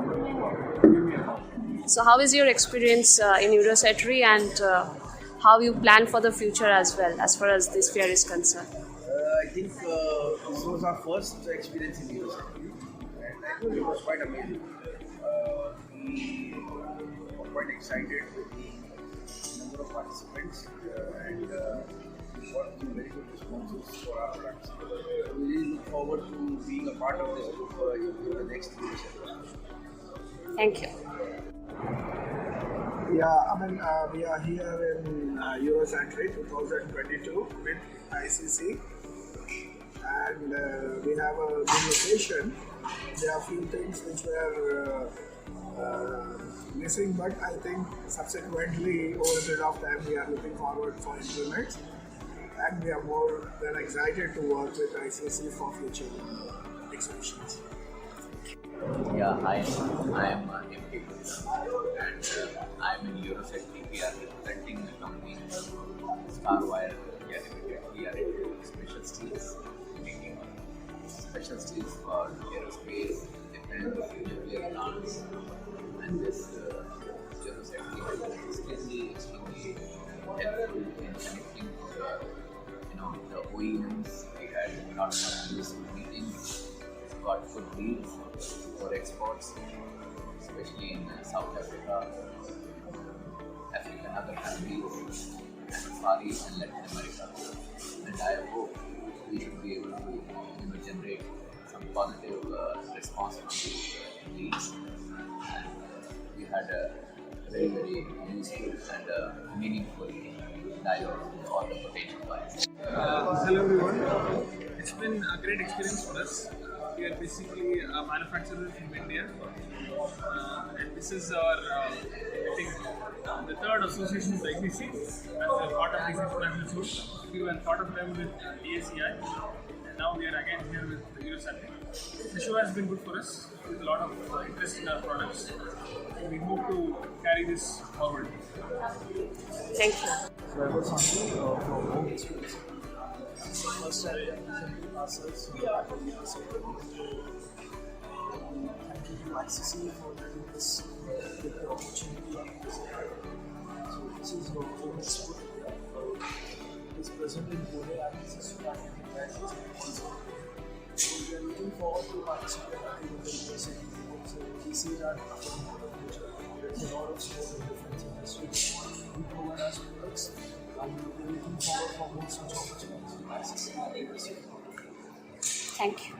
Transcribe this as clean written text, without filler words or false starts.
give me a call. So how is your experience in Eurosatory, and how you plan for the future as well, as far as this fair is concerned? I think this was our first experience in Eurosatory, and I think it was quite amazing. We were quite excited with the number of participants, and we got some very good responses for our products. We really look forward to being a part of this group in the next Eurosatory. Thank you. Yeah, we are here in Eurosatory 2022 with ICC, and we have a good location. There are a few things which were missing, but I think subsequently over a period of time we are looking forward for improvements, and we are more than excited to work with ICC for future exhibitions. Yeah, hi, I am MP and I am in Eurosatory. We are representing the company Starwire. We are limited. We are into special steels, making special steels for aerospace, defense, nuclear plants, and this Eurosatory is extremely helpful in connecting the OEMs. We had lots of useful meetings. Got good deals for exports, especially in South Africa, Africa and other countries, and Far East and Latin America. And I hope we should be able to generate some positive response from these deals. And we had a very, very useful and meaningful dialogue with all the potential clients. Hello everyone. It's been a great experience for us. We are basically manufacturers from India, and this is our, I think, the third association with ICC as a part of this international show. We were part of them with ASEI, and now we are again here with Eurosatory. The show has been good for us with a lot of interest in our products, and we hope to carry this forward. Thank you. So I was something from home experience. First time representing ourselves in the Eurosatory. Thank you to ICC for giving us the opportunity. So this is our home export. It is present in Pune and this is so we are looking forward to participating in the Eurosatory. So we see that there's a lot of scope in defense industry. We provide us products. And we're looking forward for more such opportunities. Thank you.